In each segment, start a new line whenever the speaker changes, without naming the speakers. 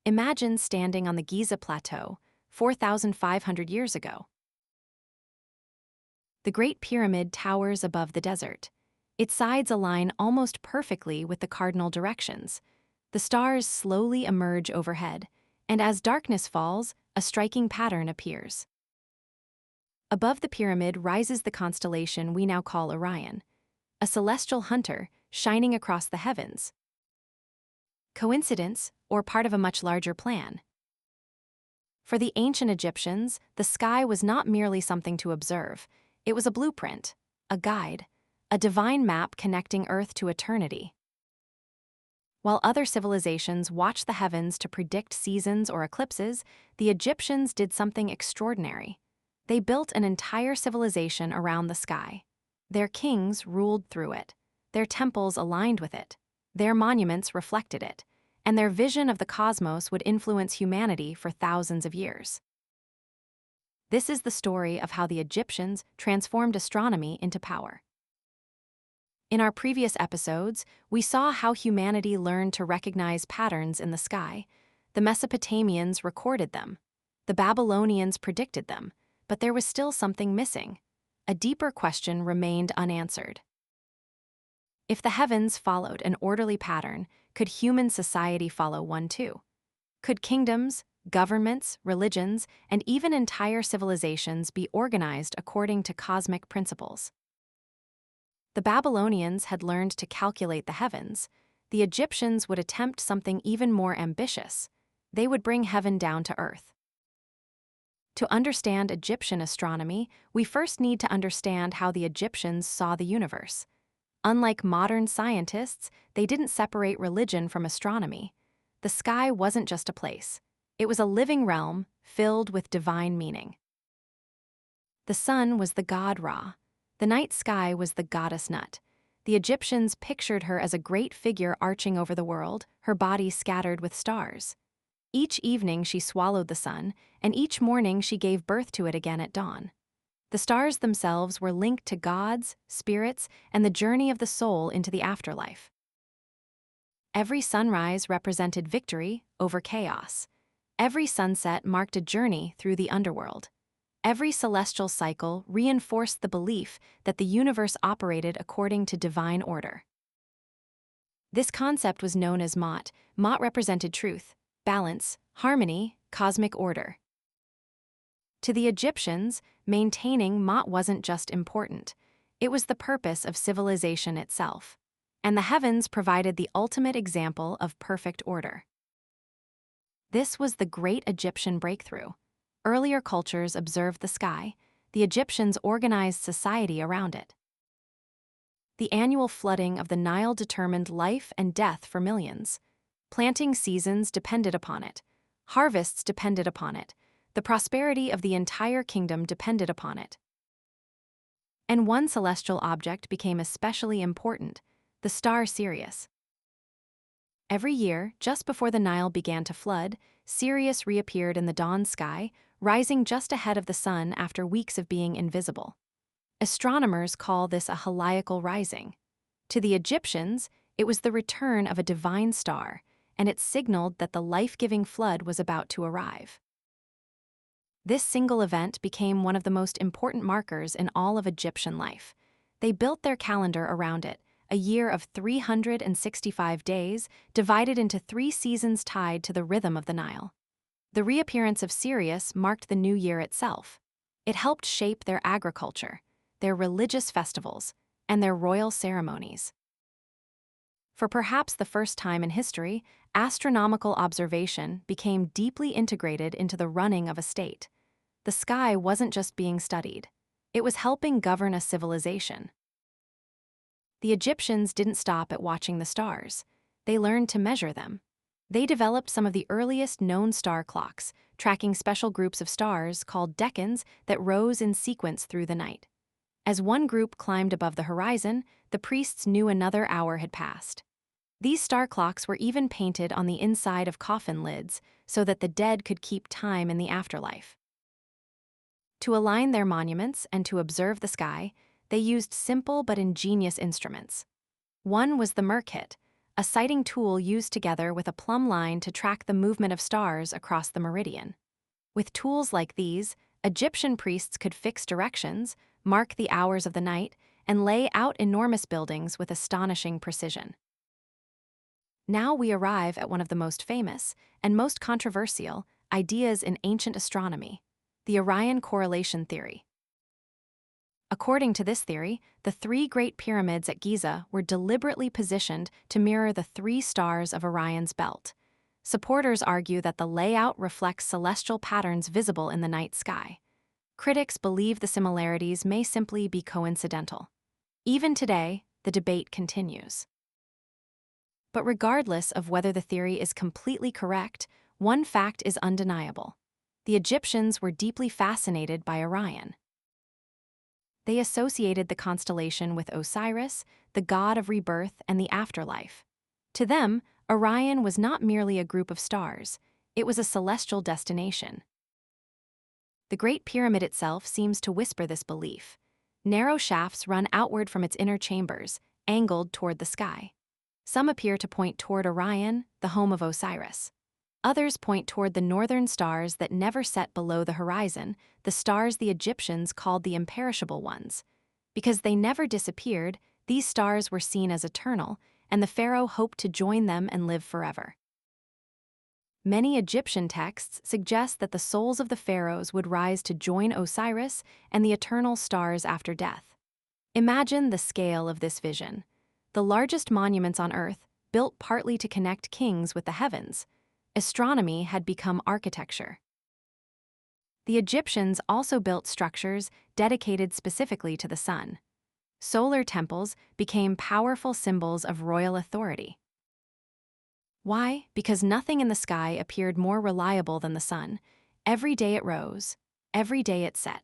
Imagine standing on the Giza Plateau 4,500 years ago. The Great Pyramid towers above the desert. Its sides align almost perfectly with the cardinal directions. The stars slowly emerge overhead, and as darkness falls, a striking pattern appears. Above the pyramid rises the constellation we now call Orion, a celestial hunter shining across the heavens. Coincidence, or part of a much larger plan? For the ancient Egyptians, the sky was not merely something to observe. It was a blueprint, a guide, a divine map connecting Earth to eternity. While other civilizations watched the heavens to predict seasons or eclipses, the Egyptians did something extraordinary. They built an entire civilization around the sky. Their kings ruled through it. Their temples aligned with it. Their monuments reflected it. And their vision of the cosmos would influence humanity for thousands of years. This is the story of how the Egyptians transformed astronomy into power. In our previous episodes, we saw how humanity learned to recognize patterns in the sky. The Mesopotamians recorded them. The Babylonians predicted them, but there was still something missing. A deeper question remained unanswered. If the heavens followed an orderly pattern, could human society follow one too? Could kingdoms, governments, religions, and even entire civilizations be organized according to cosmic principles? The Babylonians had learned to calculate the heavens. The Egyptians would attempt something even more ambitious. They would bring heaven down to earth. To understand Egyptian astronomy, we first need to understand how the Egyptians saw the universe. Unlike modern scientists, they didn't separate religion from astronomy. The sky wasn't just a place. It was a living realm filled with divine meaning. The sun was the god Ra. The night sky was the goddess Nut. The Egyptians pictured her as a great figure arching over the world, her body scattered with stars. Each evening she swallowed the sun, and each morning she gave birth to it again at dawn. The stars themselves were linked to gods, spirits, and the journey of the soul into the afterlife. Every sunrise represented victory over chaos. Every sunset marked a journey through the underworld. Every celestial cycle reinforced the belief that the universe operated according to divine order. This concept was known as Ma'at. Ma'at represented truth, balance, harmony, cosmic order. To the Egyptians, maintaining Ma'at wasn't just important. It was the purpose of civilization itself. And the heavens provided the ultimate example of perfect order. This was the great Egyptian breakthrough. Earlier cultures observed the sky. The Egyptians organized society around it. The annual flooding of the Nile determined life and death for millions. Planting seasons depended upon it. Harvests depended upon it. The prosperity of the entire kingdom depended upon it. And one celestial object became especially important: the star Sirius. Every year, just before the Nile began to flood, Sirius reappeared in the dawn sky, rising just ahead of the sun after weeks of being invisible. Astronomers call this a heliacal rising. To the Egyptians, it was the return of a divine star, and it signaled that the life-giving flood was about to arrive. This single event became one of the most important markers in all of Egyptian life. They built their calendar around it, a year of 365 days, divided into 3 seasons tied to the rhythm of the Nile. The reappearance of Sirius marked the new year itself. It helped shape their agriculture, their religious festivals, and their royal ceremonies. For perhaps the first time in history, astronomical observation became deeply integrated into the running of a state. The sky wasn't just being studied. It was helping govern a civilization. The Egyptians didn't stop at watching the stars. They learned to measure them. They developed some of the earliest known star clocks, tracking special groups of stars called decans that rose in sequence through the night. As one group climbed above the horizon, the priests knew another hour had passed. These star clocks were even painted on the inside of coffin lids so that the dead could keep time in the afterlife. To align their monuments and to observe the sky, they used simple but ingenious instruments. One was the merkhit, a sighting tool used together with a plumb line to track the movement of stars across the meridian. With tools like these, Egyptian priests could fix directions, mark the hours of the night, and lay out enormous buildings with astonishing precision. Now we arrive at one of the most famous and most controversial ideas in ancient astronomy, the Orion Correlation Theory. According to this theory, the three Great Pyramids at Giza were deliberately positioned to mirror the three stars of Orion's belt. Supporters argue that the layout reflects celestial patterns visible in the night sky. Critics believe the similarities may simply be coincidental. Even today, the debate continues. But regardless of whether the theory is completely correct, one fact is undeniable. The Egyptians were deeply fascinated by Orion. They associated the constellation with Osiris, the god of rebirth and the afterlife. To them, Orion was not merely a group of stars, it was a celestial destination. The Great Pyramid itself seems to whisper this belief. Narrow shafts run outward from its inner chambers, angled toward the sky. Some appear to point toward Orion, the home of Osiris. Others point toward the northern stars that never set below the horizon, the stars the Egyptians called the imperishable ones. Because they never disappeared, these stars were seen as eternal, and the pharaoh hoped to join them and live forever. Many Egyptian texts suggest that the souls of the pharaohs would rise to join Osiris and the eternal stars after death. Imagine the scale of this vision. The largest monuments on Earth, built partly to connect kings with the heavens. Astronomy had become architecture. The Egyptians also built structures dedicated specifically to the sun. Solar temples became powerful symbols of royal authority. Why? Because nothing in the sky appeared more reliable than the sun. Every day it rose, every day it set.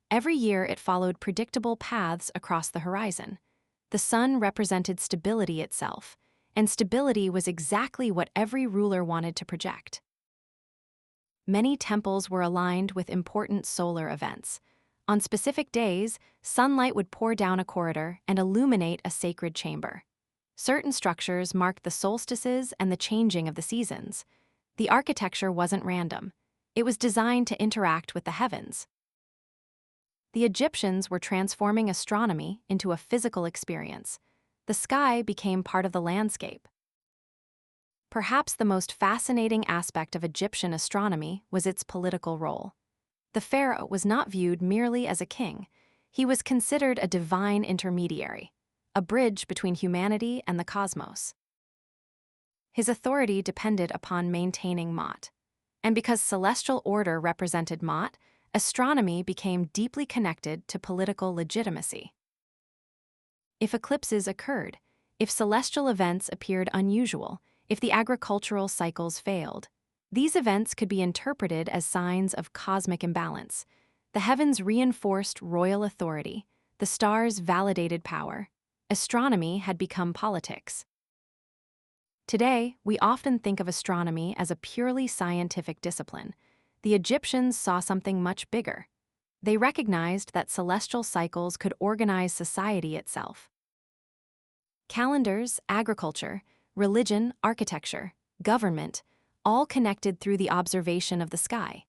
Every year it followed predictable paths across the horizon. The sun represented stability itself, and stability was exactly what every ruler wanted to project. Many temples were aligned with important solar events. On specific days, sunlight would pour down a corridor and illuminate a sacred chamber. Certain structures marked the solstices and the changing of the seasons. The architecture wasn't random. It was designed to interact with the heavens. The Egyptians were transforming astronomy into a physical experience. The sky became part of the landscape. Perhaps the most fascinating aspect of Egyptian astronomy was its political role. The pharaoh was not viewed merely as a king. He was considered a divine intermediary, a bridge between humanity and the cosmos. His authority depended upon maintaining Ma'at. And because celestial order represented Ma'at, astronomy became deeply connected to political legitimacy. If eclipses occurred, if celestial events appeared unusual, if the agricultural cycles failed, these events could be interpreted as signs of cosmic imbalance. The heavens reinforced royal authority, the stars validated power. Astronomy had become politics. Today, we often think of astronomy as a purely scientific discipline. The Egyptians saw something much bigger. They recognized that celestial cycles could organize society itself. Calendars, agriculture, religion, architecture, government, all connected through the observation of the sky.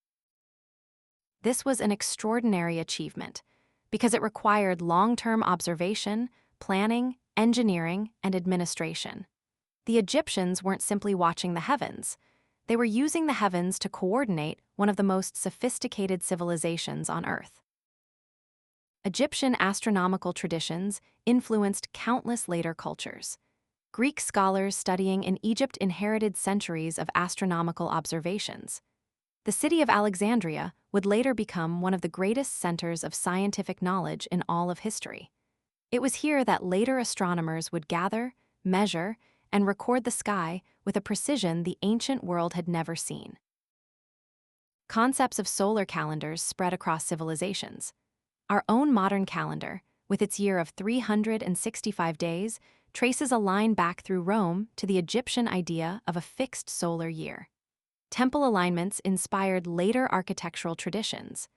This was an extraordinary achievement because it required long-term observation, planning, engineering, and administration. The Egyptians weren't simply watching the heavens. They were using the heavens to coordinate one of the most sophisticated civilizations on Earth. Egyptian astronomical traditions influenced countless later cultures. Greek scholars studying in Egypt inherited centuries of astronomical observations. The city of Alexandria would later become one of the greatest centers of scientific knowledge in all of history. It was here that later astronomers would gather, measure, and record the sky with a precision the ancient world had never seen. Concepts of solar calendars spread across civilizations. Our own modern calendar, with its year of 365 days, traces a line back through Rome to the Egyptian idea of a fixed solar year. Temple alignments inspired later architectural traditions,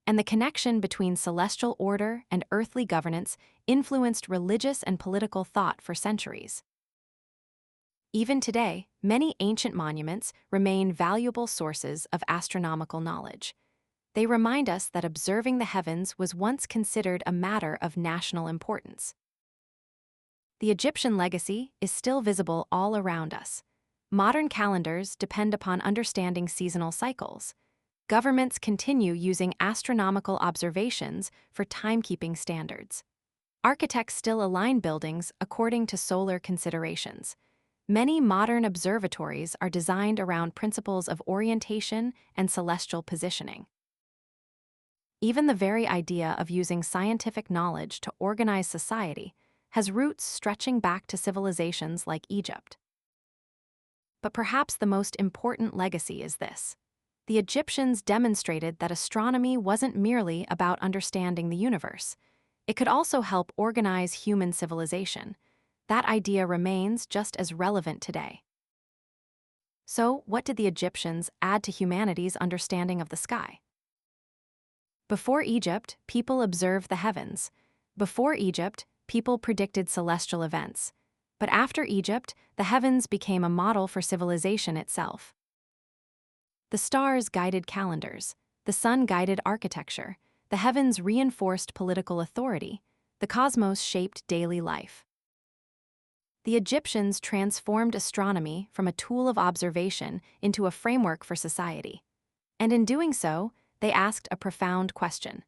and the connection between celestial order and earthly governance influenced religious and political thought for centuries. Even today, many ancient monuments remain valuable sources of astronomical knowledge. They remind us that observing the heavens was once considered a matter of national importance. The Egyptian legacy is still visible all around us. Modern calendars depend upon understanding seasonal cycles. Governments continue using astronomical observations for timekeeping standards. Architects still align buildings according to solar considerations. Many modern observatories are designed around principles of orientation and celestial positioning. Even the very idea of using scientific knowledge to organize society has roots stretching back to civilizations like Egypt. But perhaps the most important legacy is this. The Egyptians demonstrated that astronomy wasn't merely about understanding the universe. It could also help organize human civilization. That idea remains just as relevant today. So, what did the Egyptians add to humanity's understanding of the sky? Before Egypt, people observed the heavens. Before Egypt, people predicted celestial events. But after Egypt, the heavens became a model for civilization itself. The stars guided calendars. The sun guided architecture. The heavens reinforced political authority. The cosmos shaped daily life. The Egyptians transformed astronomy from a tool of observation into a framework for society. And in doing so, they asked a profound question.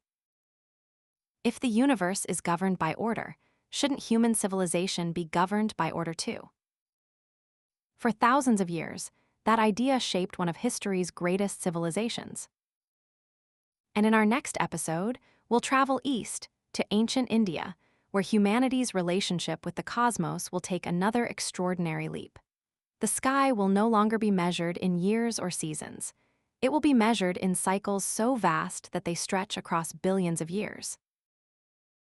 If the universe is governed by order, shouldn't human civilization be governed by order too? For thousands of years, that idea shaped one of history's greatest civilizations. And in our next episode, we'll travel east to ancient India, where humanity's relationship with the cosmos will take another extraordinary leap. The sky will no longer be measured in years or seasons. It will be measured in cycles so vast that they stretch across billions of years.